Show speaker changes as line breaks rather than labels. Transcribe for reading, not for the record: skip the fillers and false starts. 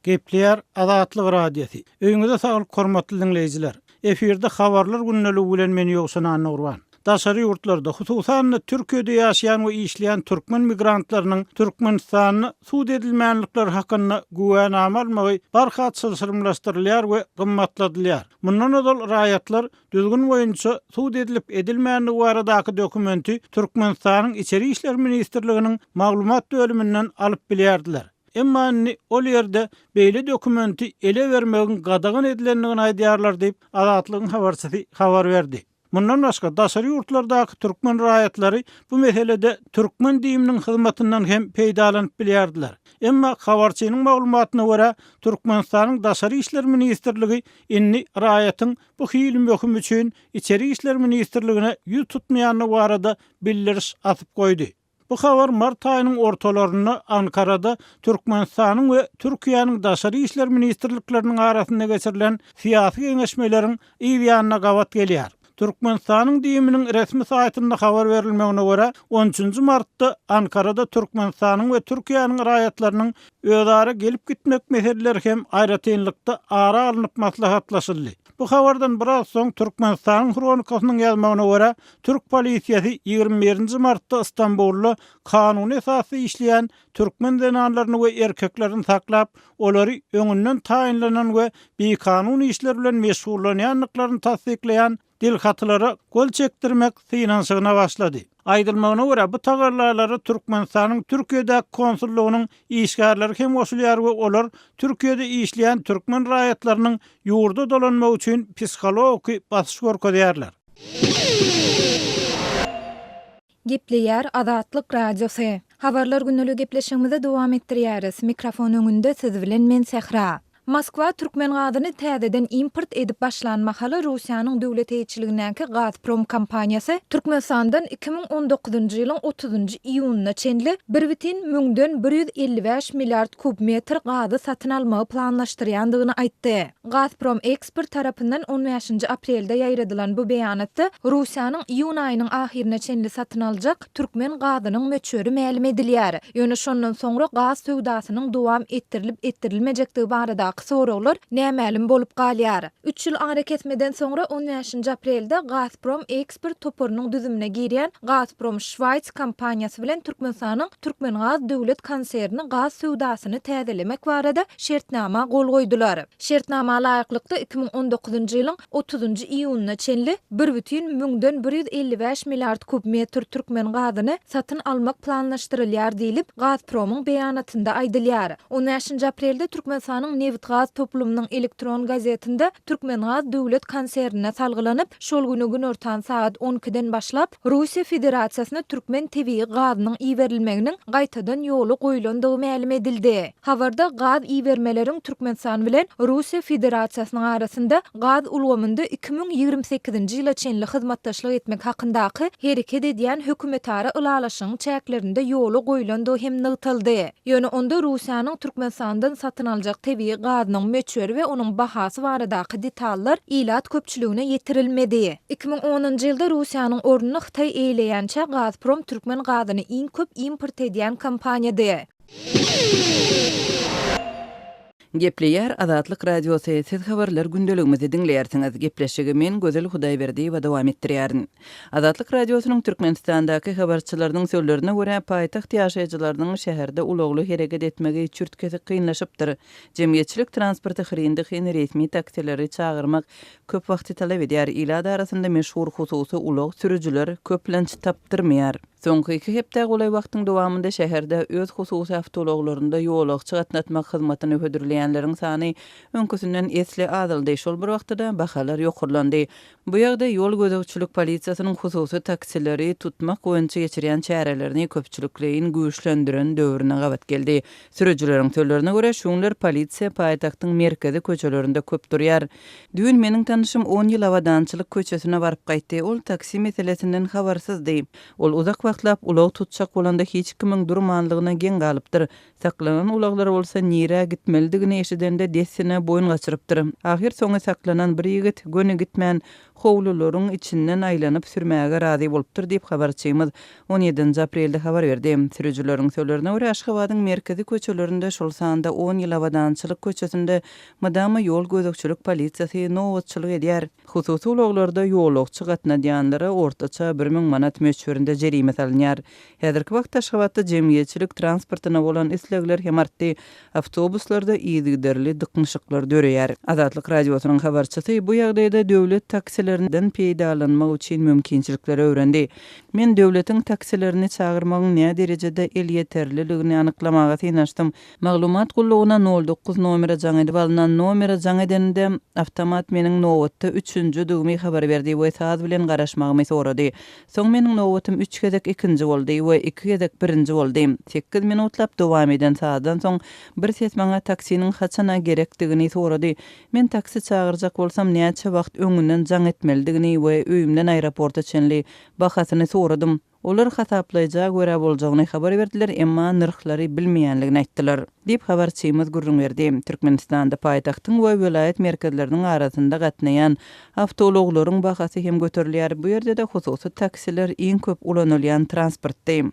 Gepleýär Azatlyk radiosi. Öňüňizde saglyk hormatly dinleýijiler. Eferde habarlar günnäli bilen meni ýoksan Nurwan. Daşary ýurtlarda, hususan Türkiýede ýaşaýan we işleýän türkmen migrantlarynyň Türkmenistanyny suud edilmänlikleri hakynda güwenname almagy barhat sylsyrmlaşdyrylýar we gymmatladylýar. Mundan öňe raýatlar düzgün boýunça suud edilip edilmänligi baradaky dokumenti Türkmenistanyň içeri işler ministrliginiň maglumat bölüminden alyp bilýärdiler. Emma ol ýerde beýle dokumenti ele bermegiň gadagan edilenligini aýdýarlar diýip Azatlygyň habarçysy habar berdi. Mundan başga daşary ýurtlardaky türkmen raýatlary bu meselede türkmen diýiminiň hyzmatyndan hem peýdalanyp bilýärdiler. Emma habarçynyň maglumatyna görä Türkmenistanyň daşary işler ministrligi inni raýatyň bu hyly möhüm üçin içeri işler ministrligine ýüz tutmaýany barada bildiriş atyp goýdy. Bu habar mart aýynyň ortalaryna Ankarada Türkmenistanyň we Türkiýanyň daşary işler ministrlikleriniň arasynda geçirilen syýasy geňeşmeleriň ýygyanyna gawat gelýär. Türkmenistanyň diýiminiň resmi saýtynda habar berilmegine görä 13 martda Ankarada Türkmenistanyň we Türkiýanyň raýatlarynyň özara gelip gitmek meseleleri hem aýratynlykda ara alınıp maslahatlaşyldy. Bu habardan biraz soň Türkmenistanyň Hronikasynyň ýazmagyna görä Türk polisiýasy 21 martda Istanbulda kanuny esasy işleýän türkmen denanlaryny we erkeklerini saklap, olary öňünden taýinlenen we beýkanuny işler bilen meşgullanýanlyklaryny tasdikleýän dilhatlara gol çekdirmek synansıgyna başlady. Aýdylmagyna görä bu tagarlarlary Türkmenistanyň Türkiýede konsullugynyň işgärleri hem goşulýar we olar Türkiýede işleýän türkmen raýatlarynyň ýurda dolanmak üçin psikologik basyş görkezýärler.
Gepleýär Azatlyk radiosi. Habarlar günnäli gepleşigimizde dowam etdirýäris. Mikrofon öňünde siz bilen men Sehra. Moskwa türkmen gazyny täzeden import edip başlanmahaly Russiýanyň döwlet eýçiligindäki Gazprom kompaniýasy Türkmenistandan 2019-njy ýylyň 30-njy iýunyna çenli 1,155 milliard kubmetr gazy satyn almagy planlaşdyrýandygyny aýtdy. Gazprom ekspert tarapyndan 15-nji aprelde ýaýradylan bu beýanatda Russiýanyň iýun aýynyň ahirine çenli satyn aljak türkmen gazynyň möçüri ma'lum edilýär. Ýöne şondan soňra gaz söwdasynyň dowam etdirilip etdirilmejektigi barada soraglar nämälim bolup galýar. 3 ýyl arek etmeden soňra 15-nji aprelde Gazprom ekspert topurynyň düzümine girýän Gazprom Schweiz kompaniýasy bilen Türkmenistanyň Türkmengaz döwlet konserni gaz söwdasyny täzelemek barada şertnama gol goýdular. Şertnama laýyklykda 2019-njy ýylyň 30-njy iýunyna çenli 1,155 milliard kubmetr türkmen gazyny satyn almak planlaşdyrylýar diýilip Gazpromyň beýanatynda aýdylýar. 15-nji aprelde Türkmenistanyň Neft gaz toplumynyň elektron gazetinde Türkmengaz döwlet konsernine salgylanyp, şol güni gün ortan saat 12-den başlap Russiýa Federasiýasyna türkmen tebii gazynyň iýerilmeginiň gaýtadan ýoly goýulandygy ma'lum edildi. Habarda gaz iýermeleriň Türkmenistan bilen Russiýa Federasiýasynyň arasynda gaz ulgamynda 2028-nji ýyla çenli hyzmatdaşlyk etmek hakyndaky hereket edýän hökümetara ylalaşyň çäklerinde ýoly goýulandygy hem nygtyldy. Ýöne onda Russiýanyň Türkmenistandan satyn aljak tebii gazynyň möçüri we onuň bahasy baradaky detallar ilat köpçüligine ýetirilmedi. 2010-njy ýylda Russiýanyň ornuny Xitay eýleýänçä Gazprom türkmen gazyny iň köp import edýän kompaniýady.
Gepleýär Azatlyk radiosi. Siz habarlar gündeligimizi dinleýärsiňiz. Gepleşigi men Gözel Hudaýberdi we dowam etdirýärin. Azatlyk radiosynyň Türkmenistandaky habarçylarynyň sözlerine görä paýtaxt ýaşaýjylarynyň şäherde ulagly hereket etmegi çürtkesi kynlaşypdyr. Jemgyýetçilik transporty hyryndy resmi taksileri çağırmak köp wagty talap edýär. Ila arasynda meşhur hususy ulag sürüjüler köplenç tapdyrmaýar. Soňky 2 hepde golay wagtyň dowamında şäherde öz hususy awtologlarynda ýolagçy gatnatmak hyzmatyny hödürleýänleriň sany öňküsinden esli azaldy. Şol bir wagtda bahalar ýokurlandy. Bu ýagda ýol gözegçilik polisiýasynyň hususy taksileri tutmak boýunça geçirýän çärelerini köpçülikleýin güýçlendiren döwrüne gawat geldi. Sürüjüleriň sözlerine görä şuňlar polisiýa paýtagtyň merkezi köçelerinde köp durýar. Dün meniň tanyşym 10 ýyl awadançylyk köçesine baryp gaýtdy. Ol taksi meselesinden habarsızdy. Ol uzak wagtlap ulag tutjak bolanda hiç kimin durmanlygyna gen galypdyr. Saklanan ulaglar bolsa nire gitmelidigini eşidende desine boyun gaçyrypdyr. Ahir soňa saklanan bir ýigit göni gitmän howlularyň içinden aýlanyp sürmäge razy bolupdyr diýip habarçymyz 17 aprelde habar berdi. Sürüjüleriň söýlerine görä Aşgabatyň merkezi köçelerinde şol sanda 10 ýyl awadançylyk köçesinde madama ýol gözükçülük polisiýasy nowatçylyk edýär. Hususy ulaglarda ýolagçy gatnaýanlara ortaça 1000 manat möçberinde jerime salynýar. Häzirki wagtda Aşgabatda jemgyýetçilik transportyna bolan islegler hem artdy. Awtobuslarda ýygyderli dyknyşyklar döreýär. Azatlyk radiosynyň habarçysy bu ýagdaýda döwlet taksilerinden peýdalanmak üçin mümkinçilikleri öwrendi. Men döwletiň taksilerini çağırmagyň näme derejede el ýeterliligini anyklamaga synaşdym. Maglumat gullugyna 09 nomere jaň edip alynan nomere jaň edeninde awtomat meniň nowatda 3-nji dügmi habar berdi we saat bilen garaşmagymy sorady. Soň meniň nowatym 3 gezek 2-nji boldy we 2 gezek 1-nji boldy. 8 minutlap dowam eden saatdan soň bir ses maňa taksiniň haçana gerekdigini sorady. Men taksi çağırjak bolsam näçe wagt öňünden jaň etmelidigini we öýümden aeroporta çenli bahasyny soradym. Olar hasaplaýjak görä boljagyny habar berdiler, emma nyrhlary bilmeýänligini aýtdylar. Diýip habarçymyz gurrun berdi. Türkmenistanda paýtagtyň we vilayet merkezleriniň arasynda gatnaýan awtologlaryň bahasy hem göterilýär. Bu ýerde de hususy taksiler iň köp ulanylýan transportdy.